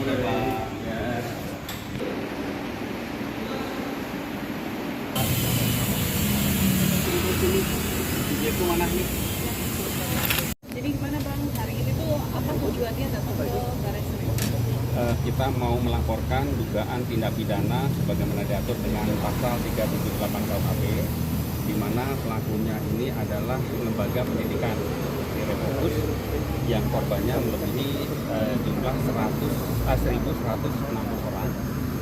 Sore, Pak. Ya. Itu mana nih? Jadi gimana Bang, hari ini tuh apa tujuannya datang ke Baris Krim? Kita mau melaporkan dugaan tindak pidana sebagaimana diatur dengan pasal 378 KUHP, di mana pelakunya ini adalah lembaga pendidikan di Refokus yang korbannya melebihi jumlah 1.160 orang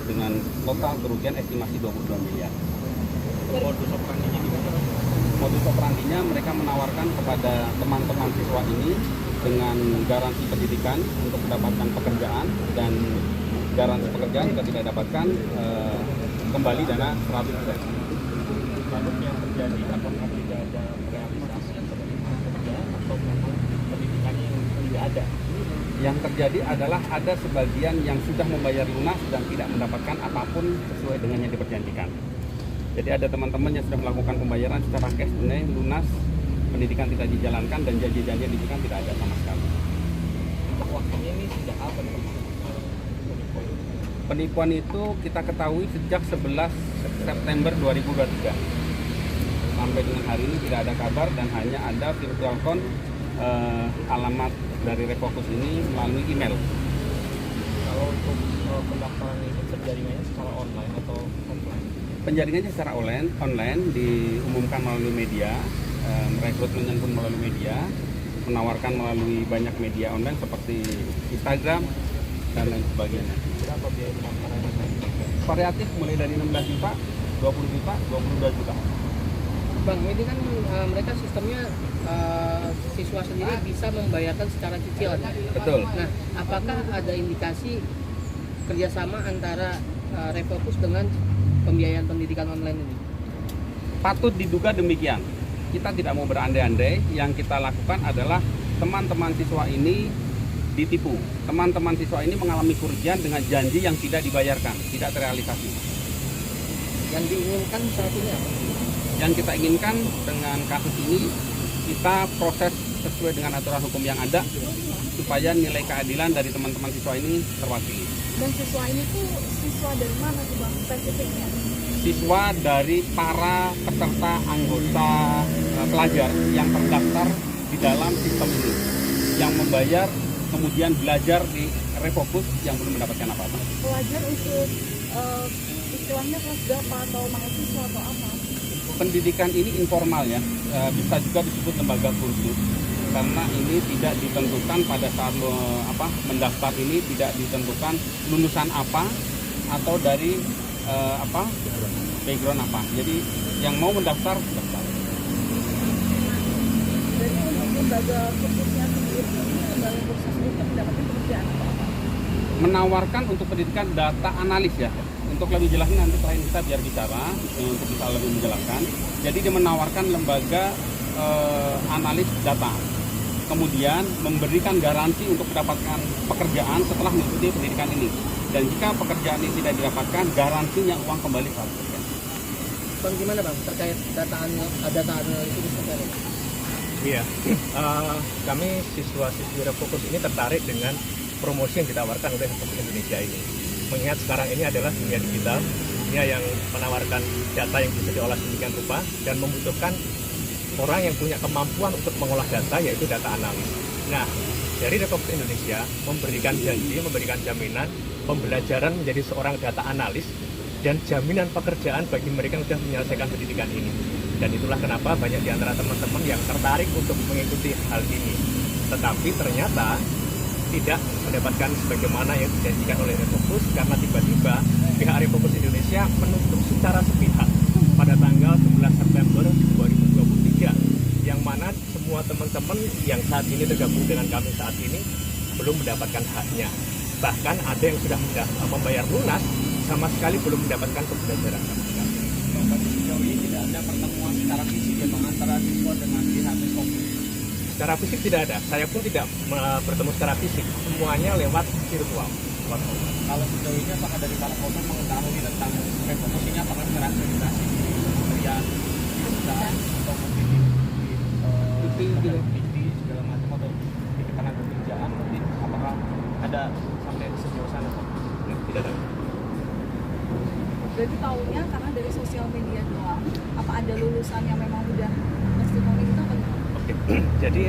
dengan total kerugian estimasi 22 miliar. Modus operandinya gimana? Modus operandinya mereka menawarkan kepada teman-teman siswa ini dengan garansi pendidikan untuk mendapatkan pekerjaan, dan garansi pekerjaan jika tidak dapatkan kembali dana 100%. Lalu yang terjadi apakah tidak ada realisasi penerimaan kerja atau memang pendidikannya yang tidak ada? Yang terjadi adalah ada sebagian yang sudah membayar lunas dan tidak mendapatkan apapun sesuai dengan yang diperjanjikan. Jadi ada teman-teman yang sudah melakukan pembayaran secara cash tunai lunas, pendidikan tidak dijalankan dan janji-janji yang diberikan tidak ada sama sekali. Untuk waktunya ini sejak kapan penipuan? Penipuan itu kita ketahui sejak 11 September 2023. Sampai dengan hari ini tidak ada kabar dan hanya ada virtual phone alamat dari Refokus ini melalui email. Kalau untuk pendaftaran itu terjaringannya secara online atau offline? Penjaringannya secara online diumumkan melalui media, rekrutmennya pun melalui media, menawarkan melalui banyak media online seperti Instagram dan lain sebagainya. Berapa biaya pendaftarannya? Variatif mulai dari 16 juta, 20 juta, 22 juta. Bang, ini kan mereka sistemnya siswa sendiri bisa membayarkan secara cicilan. Betul. Nah, apakah ada indikasi kerjasama antara Refokus dengan pembiayaan pendidikan online ini? Patut diduga demikian. Kita tidak mau berandai-andai, yang kita lakukan adalah teman-teman siswa ini ditipu. Teman-teman siswa ini mengalami kerugian dengan janji yang tidak dibayarkan, tidak terrealisasi. Yang diinginkan saat ini apa? Yang kita inginkan dengan kasus ini, kita proses sesuai dengan aturan hukum yang ada supaya nilai keadilan dari teman-teman siswa ini terwakili. Dan siswa ini tuh siswa dari mana tuh Bang spesifiknya? Siswa dari para peserta anggota pelajar yang terdaftar di dalam sistem ini, yang membayar kemudian belajar di Refokus yang belum mendapatkan apa-apa. Pelajar untuk istilahnya kelas berapa atau mahasiswa atau apa? Pendidikan ini informal ya, bisa juga disebut lembaga kursus, karena ini tidak ditentukan pada saat mendaftar ini, tidak ditentukan lulusan apa atau dari background apa. Jadi yang mau mendaftar daftar. Jadi untuk lembaga kursusnya sendiri, lembaga kursus itu mendapatkan pekerjaan apa? Menawarkan untuk pendidikan data analis ya. Untuk lebih jelasnya nanti klien kita biar bicara untuk bisa lebih menjelaskan. Jadi dia menawarkan lembaga analis data, kemudian memberikan garansi untuk mendapatkan pekerjaan setelah mengikuti pendidikan ini. Dan jika pekerjaan ini tidak didapatkan, garansinya uang kembali 100%. Bang, gimana Bang terkait data analisis ini seperti apa? Iya, kami siswa-siswi Refokus ini tertarik dengan promosi yang ditawarkan oleh Refokus Indonesia ini. Mengingat sekarang ini adalah dunia digital, dunia yang menawarkan data yang bisa diolah sedemikian rupa dan membutuhkan orang yang punya kemampuan untuk mengolah data, yaitu data analis. Nah, dari Refokus Indonesia memberikan janji, memberikan jaminan pembelajaran menjadi seorang data analis dan jaminan pekerjaan bagi mereka yang sudah menyelesaikan pendidikan ini. Dan itulah kenapa banyak di antara teman-teman yang tertarik untuk mengikuti hal ini. Tetapi ternyata tidak mendapatkan sebagaimana yang dijanjikan oleh Refokus, karena tiba-tiba pihak Refokus Indonesia menutup secara sepihak pada tanggal 11 September 2023, yang mana semua teman-teman yang saat ini tergabung dengan kami saat ini belum mendapatkan haknya. Bahkan ada yang sudah membayar lunas, sama sekali belum mendapatkan pembelajaran sama sekali. Sejauh ini tidak ada pertemuan secara fisik ya Bang, antara siswa dengan pihak Refokus. Secara fisik tidak ada, saya pun tidak bertemu secara fisik, semuanya lewat virtual. Kalau sejauh ini apakah dari para korban mengetahui tentang Refokus ini, apakah secara akreditasi di Kementerian Pekerjaan atau mungkin di segala macam, atau di ketenagakerjaan mungkin, apakah ada sampai sejauh sana? Berarti taunya karena dari sosial media doang. Apa ada lulusan yang memang udah testimoni itu apa enggak? Oke, jadi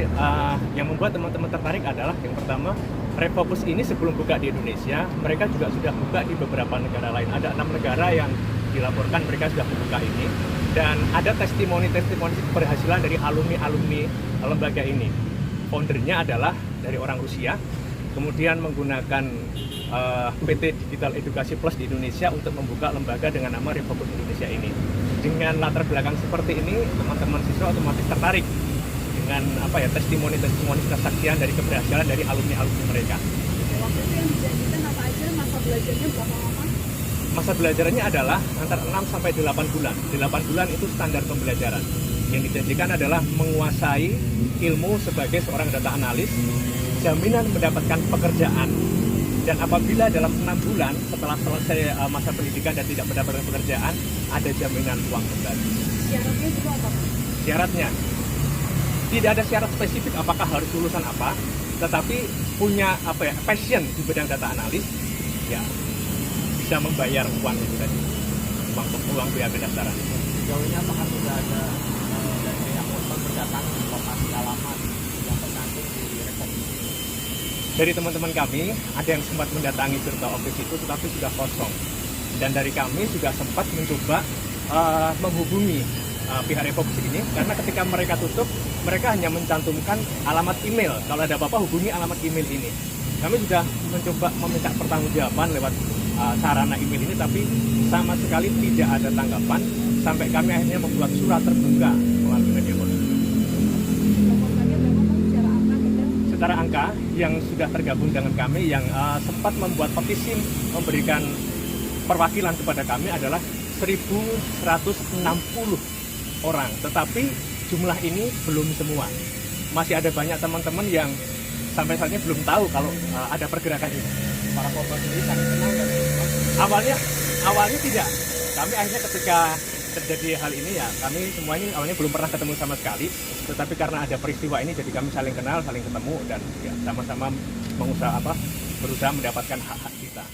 yang membuat teman-teman tertarik adalah yang pertama, Refocus ini sebelum buka di Indonesia, mereka juga sudah buka di beberapa negara lain. Ada 6 negara yang dilaporkan mereka sudah membuka ini, dan ada testimoni-testimoni keberhasilan dari alumni-alumni lembaga ini. Foundernya adalah dari orang Rusia, kemudian menggunakan PT Digital Edukasi Plus di Indonesia untuk membuka lembaga dengan nama Refocus Indonesia ini. Dengan latar belakang seperti ini, teman-teman siswa otomatis tertarik dengan testimoni-testimoni kesaksian dari keberhasilan dari alumni-alumni mereka. Waktu itu yang dijanjikan apa aja, masa belajarnya berapa lama? Masa belajarnya adalah antara 6 sampai 8 bulan. 8 bulan itu standar pembelajaran. Yang dijanjikan adalah menguasai ilmu sebagai seorang data analis, jaminan mendapatkan pekerjaan, dan apabila dalam 6 bulan setelah selesai masa pendidikan dan tidak mendapatkan pekerjaan, ada jaminan uang kembali. Syaratnya juga apa? Syaratnya tidak ada syarat spesifik apakah harus lulusan apa, tetapi punya passion di bidang data analis, ya bisa membayar uang itu tadi, uang biaya pendaftaran. Sejauh ini apakah sudah ada dari pihak korban berdatangan lokasi alamat yang tercantum di Refocus? Dari teman-teman kami, ada yang sempat mendatangi virtual office itu, tetapi sudah kosong. Dan dari kami juga sempat mencoba menghubungi pihak Refocus ini, karena ketika mereka tutup, mereka hanya mencantumkan alamat email. Kalau ada apa-apa, hubungi alamat email ini. Kami sudah mencoba meminta pertanggungjawaban lewat sarana email ini, tapi sama sekali tidak ada tanggapan, sampai kami akhirnya membuat surat terbuka melalui media sosial. Laporannya berapa Bang, secara angka kita? Secara angka, yang sudah tergabung dengan kami, yang sempat membuat petisi memberikan perwakilan kepada kami adalah 1.160 orang, tetapi jumlah ini belum semua. Masih ada banyak teman-teman yang sampai saat ini belum tahu kalau ada pergerakan ini. Para korban sendiri saling kenal dan Awalnya tidak. Kami akhirnya ketika terjadi hal ini, ya kami semua ini awalnya belum pernah ketemu sama sekali, tetapi karena ada peristiwa ini jadi kami saling kenal, saling ketemu, dan ya sama-sama berusaha mendapatkan hak-hak kita.